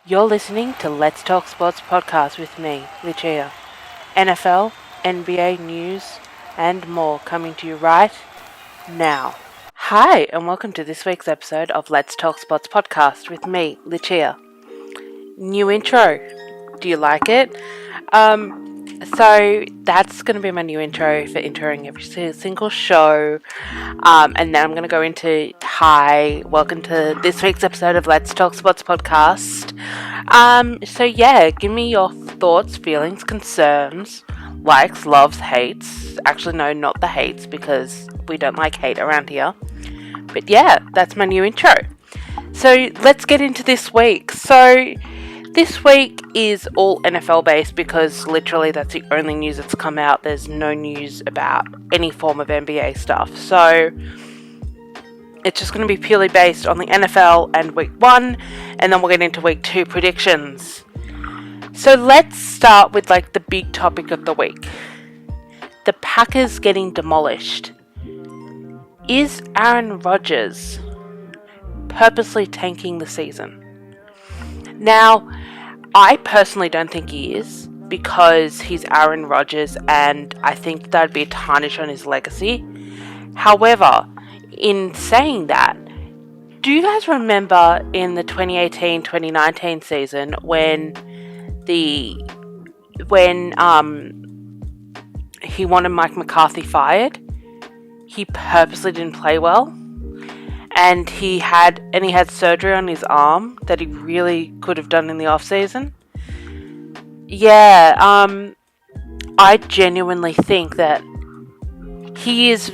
You're listening to Let's Talk Sports podcast with me, Lucia. NFL, NBA news, and more coming to you right now. Hi, and welcome to this week's episode of Let's Talk Sports podcast with me, Lucia. New intro. Do you like it? So that's going to be my new intro for introing every single show. And then I'm going to go into welcome to this week's episode of Let's Talk Sports podcast. So yeah, give me your thoughts, feelings, concerns, likes, loves, hates. Actually, no, not the hates, because we don't like hate around here. But yeah, that's my new intro. So let's get into this week. So this week is all NFL based because literally that's the only news that's come out. There's no news about any form of NBA stuff. So it's just going to be purely based on the NFL and week 1, and then we'll get into week 2 predictions. So let's start with the big topic of the week. The Packers getting demolished. Is Aaron Rodgers purposely tanking the season? Now, I personally don't think he is, because he's Aaron Rodgers, and I think that'd be a tarnish on his legacy. However, in saying that, do you guys remember in the 2018-2019 season when he wanted Mike McCarthy fired? He purposely didn't play well. And he had surgery on his arm that he really could have done in the off season. Yeah, I genuinely think that he is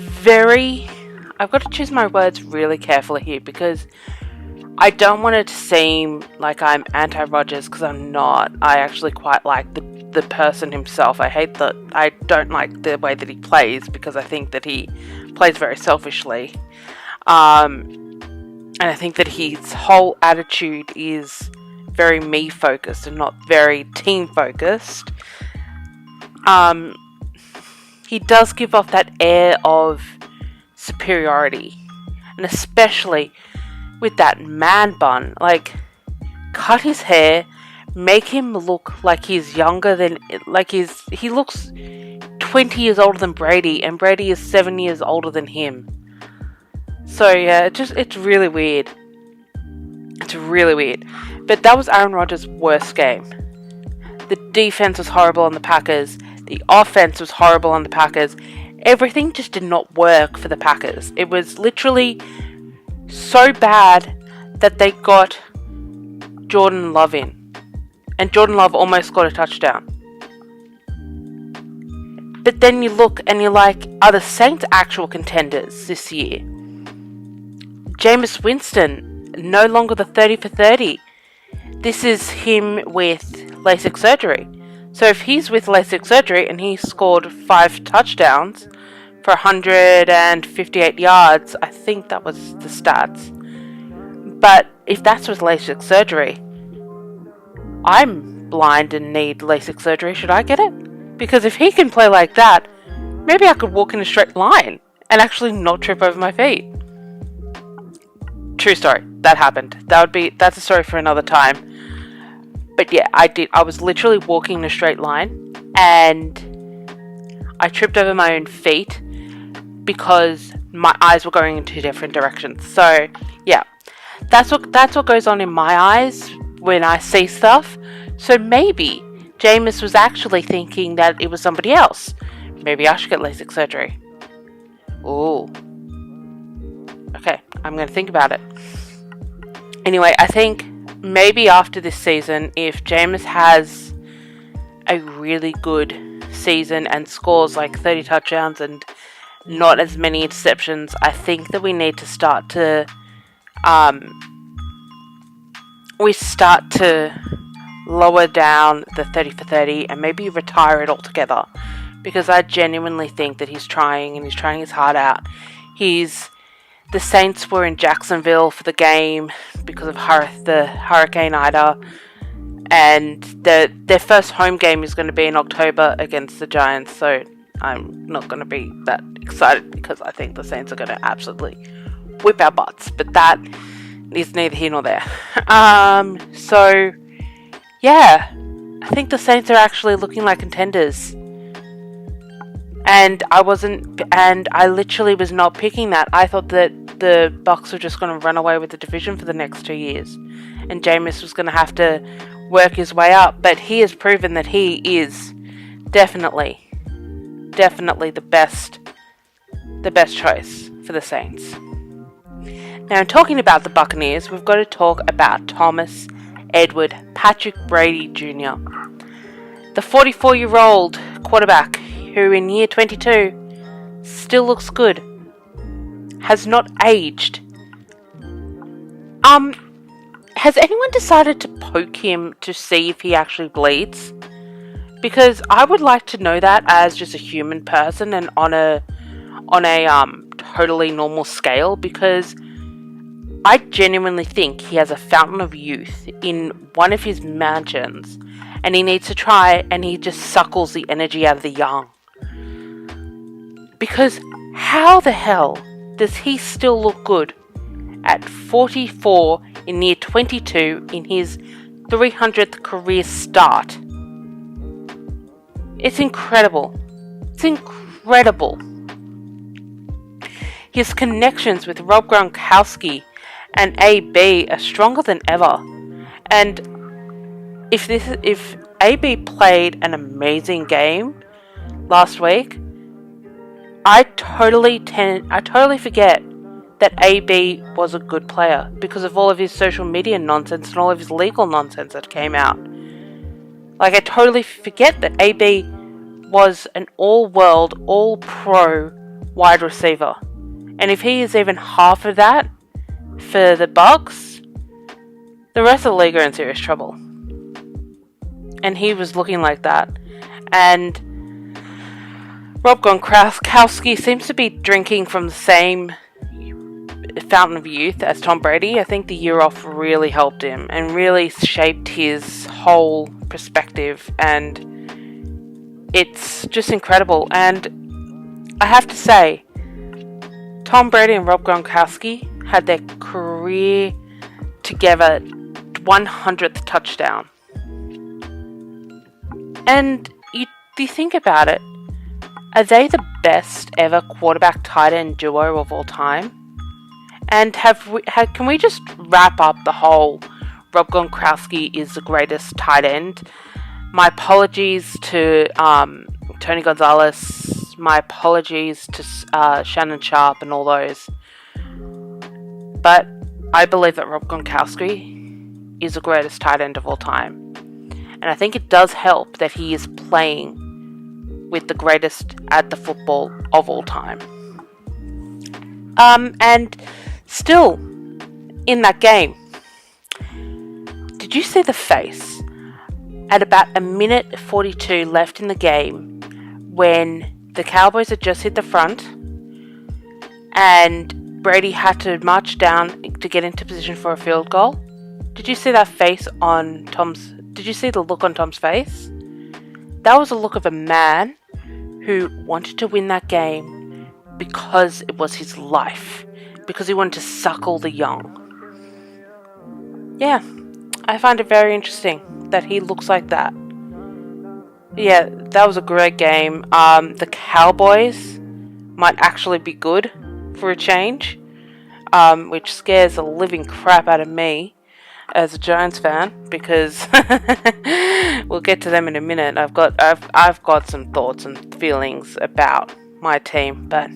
I've got to choose my words really carefully here, because I don't want it to seem like I'm anti-Rodgers, because I'm not. I actually quite like the person himself. I don't like the way that he plays, because I think that he plays very selfishly. And I think that his whole attitude is very me-focused and not very team-focused. He does give off that air of superiority. And especially with that man bun. Cut his hair, make him look like he's younger than... he looks 20 years older than Brady, and Brady is 7 years older than him. So yeah, it's really weird. It's really weird. But that was Aaron Rodgers' worst game. The defense was horrible on the Packers. The offense was horrible on the Packers. Everything just did not work for the Packers. It was literally so bad that they got Jordan Love in. And Jordan Love almost got a touchdown. But then you look and you're like, are the Saints actual contenders this year? Jameis Winston, no longer the 30 for 30. This is him with LASIK surgery. So if he's with LASIK surgery and he scored 5 touchdowns for 158 yards, I think that was the stats. But if that's with LASIK surgery, I'm blind and need LASIK surgery. Should I get it? Because if he can play like that, maybe I could walk in a straight line and actually not trip over my feet. True story. That happened. That's a story for another time. But yeah, I was literally walking in a straight line and I tripped over my own feet because my eyes were going in 2 different directions. So yeah, that's what goes on in my eyes when I see stuff. So maybe Jameis was actually thinking that it was somebody else. Maybe I should get LASIK surgery. Ooh. Okay, I'm going to think about it. Anyway, I think maybe after this season, if Jameis has a really good season and scores 30 touchdowns and not as many interceptions, I think that we need to start to lower down the 30 for 30 and maybe retire it altogether, because I genuinely think that he's trying his heart out. The Saints were in Jacksonville for the game because of the Hurricane Ida, and their first home game is going to be in October against the Giants, so I'm not going to be that excited because I think the Saints are going to absolutely whip our butts, but that is neither here nor there. So Yeah, I think the Saints are actually looking like contenders. And I literally was not picking that. I thought that the Bucs were just going to run away with the division for the next 2 years. And Jameis was going to have to work his way up. But he has proven that he is definitely the best choice for the Saints. Now, in talking about the Buccaneers, we've got to talk about Thomas Edward Patrick Brady Jr., the 44-year-old quarterback who in year 22 still looks good, has not aged. Has anyone decided to poke him to see if he actually bleeds? Because I would like to know that as just a human person and on a totally normal scale, because I genuinely think he has a fountain of youth in one of his mansions, and he needs to try and he just suckles the energy out of the young. Because how the hell does he still look good at 44 in year 22 in his 300th career start? It's incredible. It's incredible. His connections with Rob Gronkowski and AB are stronger than ever. And if AB played an amazing game last week, I totally forget that AB was a good player because of all of his social media nonsense and all of his legal nonsense that came out. Like, I totally forget that AB was an all-world, all-pro wide receiver. And if he is even half of that for the Bucs, the rest of the league are in serious trouble. And he was looking like that. And Rob Gronkowski seems to be drinking from the same fountain of youth as Tom Brady. I think the year off really helped him and really shaped his whole perspective, and it's just incredible. And I have to say, Tom Brady and Rob Gronkowski had their career together 100th touchdown. And you think about it, are they the best ever quarterback tight end duo of all time? And can we just wrap up the whole Rob Gronkowski is the greatest tight end? My apologies to Tony Gonzalez. My apologies to Shannon Sharp and all those. But I believe that Rob Gronkowski is the greatest tight end of all time. And I think it does help that he is playing with the greatest at the football of all time. And still, in that game, did you see the face at about a minute 42 left in the game when the Cowboys had just hit the front and Brady had to march down to get into position for a field goal? Did you see that face on Tom's? Did you see the look on Tom's face? That was the look of a man who wanted to win that game because it was his life, because he wanted to suckle the young. Yeah, I find it very interesting that he looks like that. Yeah, that was a great game. The Cowboys might actually be good for a change, which scares the living crap out of me as a Giants fan, because we'll get to them in a minute. I've got some thoughts and feelings about my team, but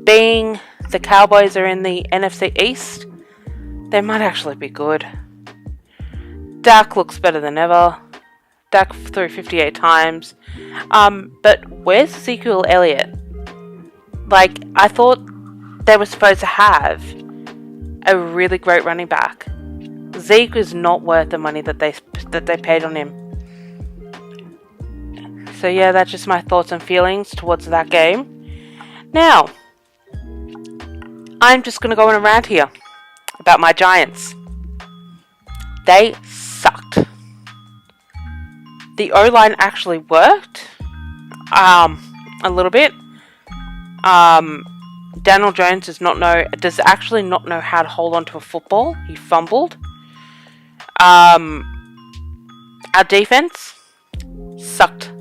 being the Cowboys are in the NFC East, they might actually be good. Dak looks better than ever. Dak threw 58 times. But where's Ezekiel Elliott? Like, I thought they were supposed to have a really great running back. Zeke is not worth the money that they paid on him. So yeah, that's just my thoughts and feelings towards that game. Now, I'm just going to go on a rant here about my Giants. They sucked. The O-line actually worked. A little bit. Daniel Jones does actually not know how to hold on to a football. He fumbled. Our defense sucked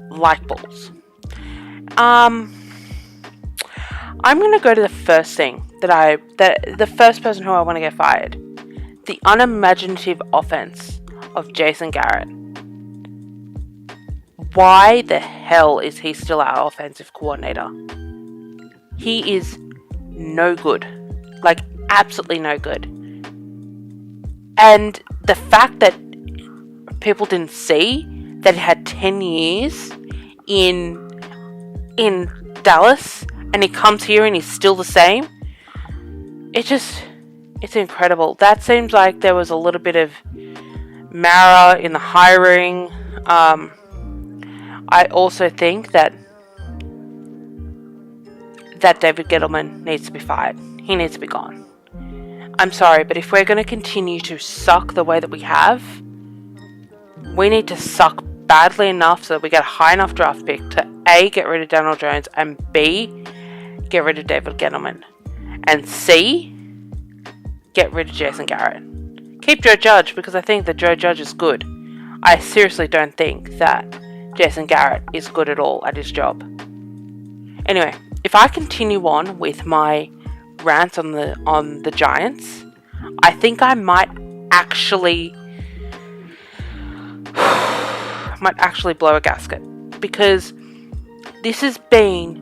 like balls. I'm going to go to the first thing the first person who I want to get fired. The unimaginative offense of Jason Garrett. Why the hell is he still our offensive coordinator? He is no good. Like, absolutely no good. And the fact that people didn't see that he had 10 years in Dallas and he comes here and he's still the same, it's incredible. That seems like there was a little bit of Mara in the hiring. I also think that David Gettleman needs to be fired. He needs to be gone. I'm sorry, but if we're going to continue to suck the way that we have, we need to suck badly enough so that we get a high enough draft pick to A, get rid of Daniel Jones, and B, get rid of David Gettleman, and C, get rid of Jason Garrett. Keep Joe Judge, because I think that Joe Judge is good. I seriously don't think that Jason Garrett is good at all at his job. Anyway, if I continue on with my rants on the Giants, I think I might actually blow a gasket, because this has been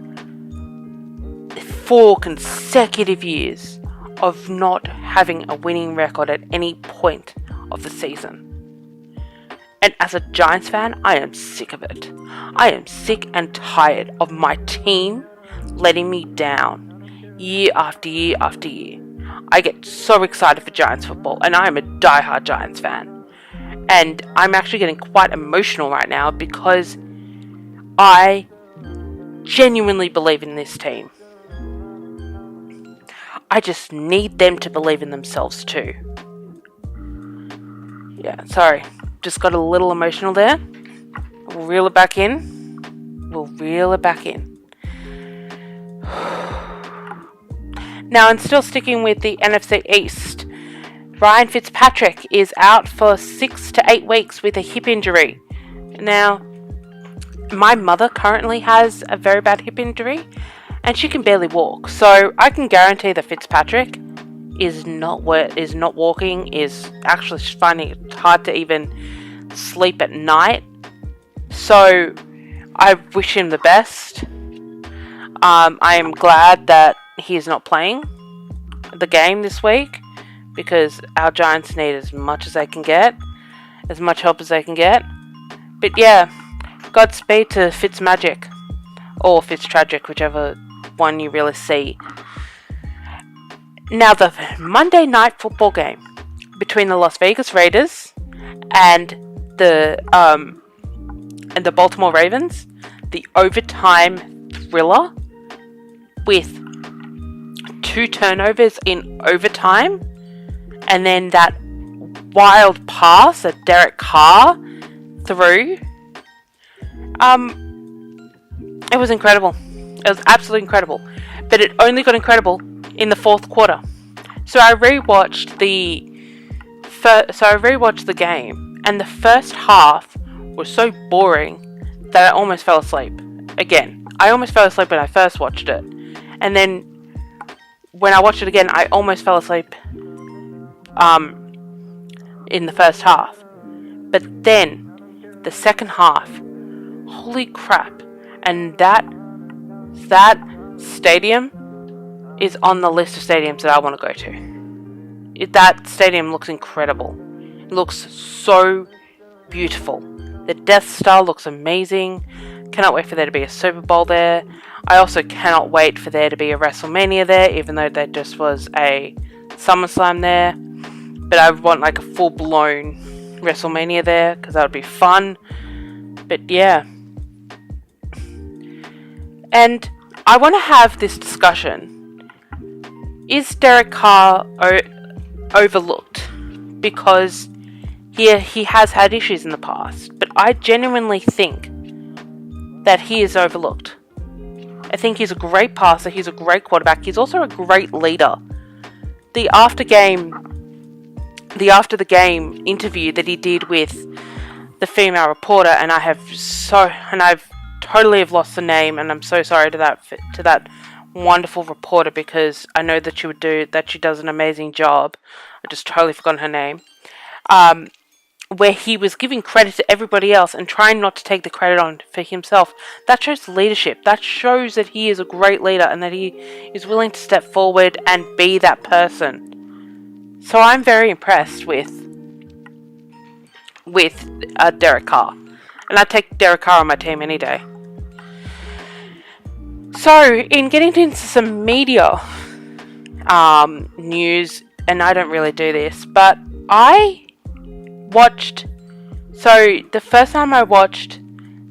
4 consecutive years of not having a winning record at any point of the season. And as a Giants fan, I am sick of it. I am sick and tired of my team letting me down year after year after year. I get so excited for Giants football, and I am a diehard Giants fan. And I'm actually getting quite emotional right now because I genuinely believe in this team. I just need them to believe in themselves too. Yeah, sorry. Just got a little emotional there. We'll reel it back in. Now, I'm still sticking with the NFC East. Ryan Fitzpatrick is out for 6 to 8 weeks with a hip injury. Now, my mother currently has a very bad hip injury, and she can barely walk. So I can guarantee that Fitzpatrick is not walking, is actually finding it hard to even sleep at night. So I wish him the best. I am glad that he is not playing the game this week, because our Giants need as much as they can get, as much help as they can get. But yeah, Godspeed to Fitzmagic, or Fitztragic, whichever one you really see. Now, the Monday night football game between the Las Vegas Raiders and the Baltimore Ravens, the overtime thriller with 2 turnovers in overtime, and then that wild pass that Derek Carr threw. It was incredible. It was absolutely incredible. But it only got incredible in the 4th quarter. So I rewatched the game, and the first half was so boring that I almost fell asleep. Again, I almost fell asleep when I first watched it. And then when I watched it again, I almost fell asleep in the first half. But then the second half, holy crap. And that stadium is on the list of stadiums that I want to go to. That stadium looks incredible. It looks so beautiful. The Death Star looks amazing. Cannot wait for there to be a Super Bowl there. I also cannot wait for there to be a WrestleMania there, even though there just was a SummerSlam there. But I want like a full-blown WrestleMania there, because that would be fun. But yeah. And I want to have this discussion. Is Derek Carr overlooked? Because he has had issues in the past. But I genuinely think that he is overlooked. I think he's a great passer. He's a great quarterback. He's also a great leader. The after the game interview that he did with the female reporter, and I've totally have lost the name, and I'm so sorry to that wonderful reporter, because I know that she does an amazing job. I just totally forgotten her name. Where he was giving credit to everybody else and trying not to take the credit on for himself. That shows leadership. That shows that he is a great leader and that he is willing to step forward and be that person. So I'm very impressed with Derek Carr. And I'd take Derek Carr on my team any day. So, in getting into some media news, and I don't really do this, but the first time I watched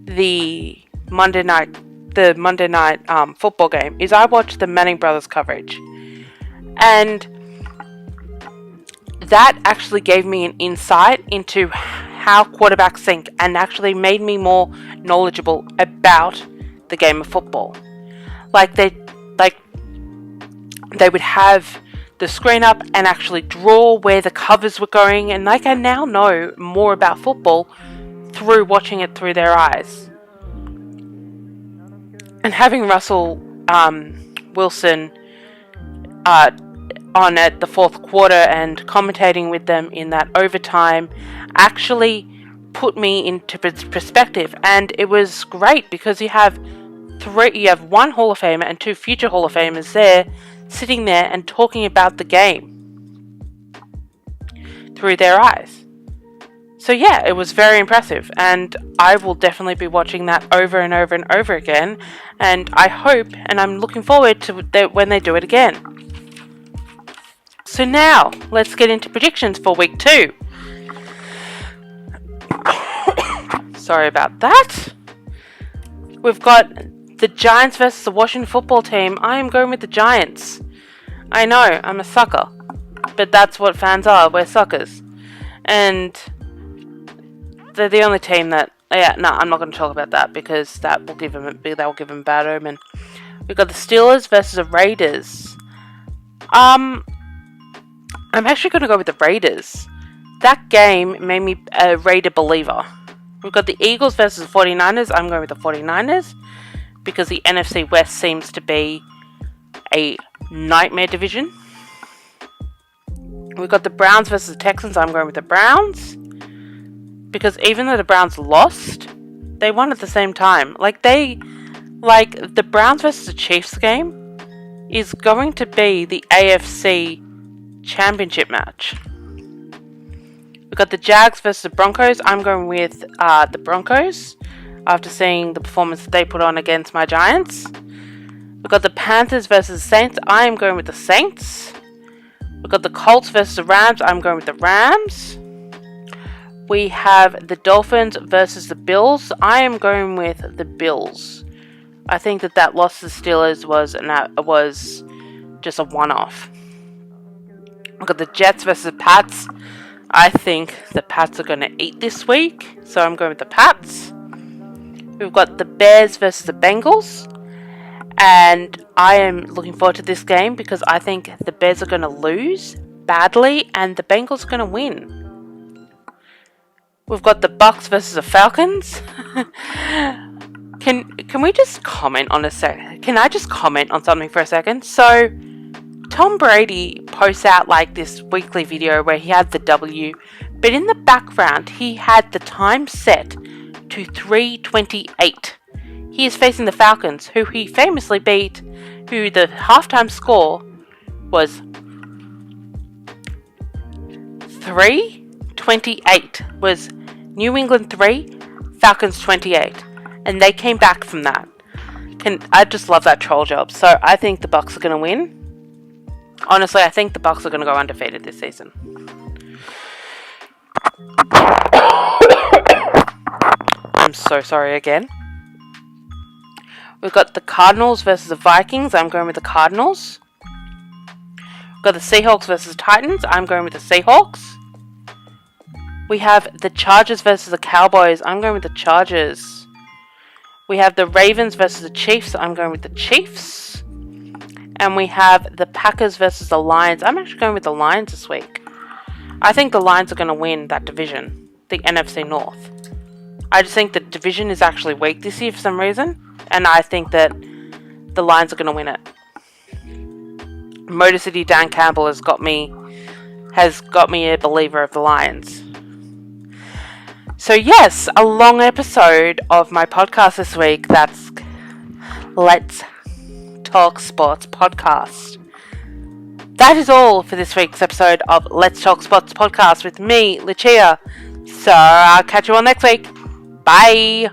the Monday night football game is I watched the Manning brothers coverage, and that actually gave me an insight into how quarterbacks think and actually made me more knowledgeable about the game of football. They would have the screen up and actually draw where the covers were going, and I now know more about football through watching it through their eyes. And having Russell Wilson on at the fourth quarter and commentating with them in that overtime actually put me into perspective, and it was great because you have one Hall of Famer and two future Hall of Famers there, sitting there and talking about the game through their eyes. So yeah, it was very impressive, and I will definitely be watching that over and over and over again, and I hope and I'm looking forward to when they do it again. So now, let's get into predictions for week 2. Sorry about that. We've got the Giants versus the Washington football team. I am going with the Giants. I know, I'm a sucker. But that's what fans are. We're suckers. And they're the only team that... I'm not going to talk about that because that will give them a bad omen. We've got the Steelers versus the Raiders. I'm actually going to go with the Raiders. That game made me a Raider believer. We've got the Eagles versus the 49ers. I'm going with the 49ers. Because the NFC West seems to be a nightmare division. We've got the Browns versus the Texans. I'm going with the Browns. Because even though the Browns lost, they won at the same time. The Browns versus the Chiefs game is going to be the AFC Championship match. We've got the Jags versus the Broncos. I'm going with the Broncos, after seeing the performance that they put on against my Giants. We've got the Panthers versus the Saints. I am going with the Saints. We've got the Colts versus the Rams. I'm going with the Rams. We have the Dolphins versus the Bills. I am going with the Bills. I think that loss to the Steelers was just a one-off. We've got the Jets versus the Pats. I think the Pats are going to eat this week, so I'm going with the Pats. We've got the Bears versus the Bengals, and I am looking forward to this game because I think the Bears are going to lose badly and the Bengals are going to win. We've got the Bucks versus the Falcons. Can we just comment on a second? Can I just comment on something for a second? So, Tom Brady posts out this weekly video where he had the W, but in the background he had the time set to 3:28. He is facing the Falcons, who he famously beat, who the halftime score was 3:28. Was New England 3, Falcons 28, and they came back from that. I just love that troll job. So I think the Bucks are going to win. Honestly, I think the Bucks are going to go undefeated this season. I'm so sorry again. We've got the Cardinals versus the Vikings. I'm going with the Cardinals. We've got the Seahawks versus the Titans. I'm going with the Seahawks. We have the Chargers versus the Cowboys. I'm going with the Chargers. We have the Ravens versus the Chiefs. I'm going with the Chiefs. And we have the Packers versus the Lions. I'm actually going with the Lions this week. I think the Lions are going to win that division, the NFC North. I just think the division is actually weak this year for some reason, and I think that the Lions are going to win it. Motor City Dan Campbell has got me a believer of the Lions. So yes, a long episode of my podcast this week. That's Let's Talk Sports Podcast. That is all for this week's episode of Let's Talk Sports Podcast with me, Lucia. So I'll catch you all next week. Bye.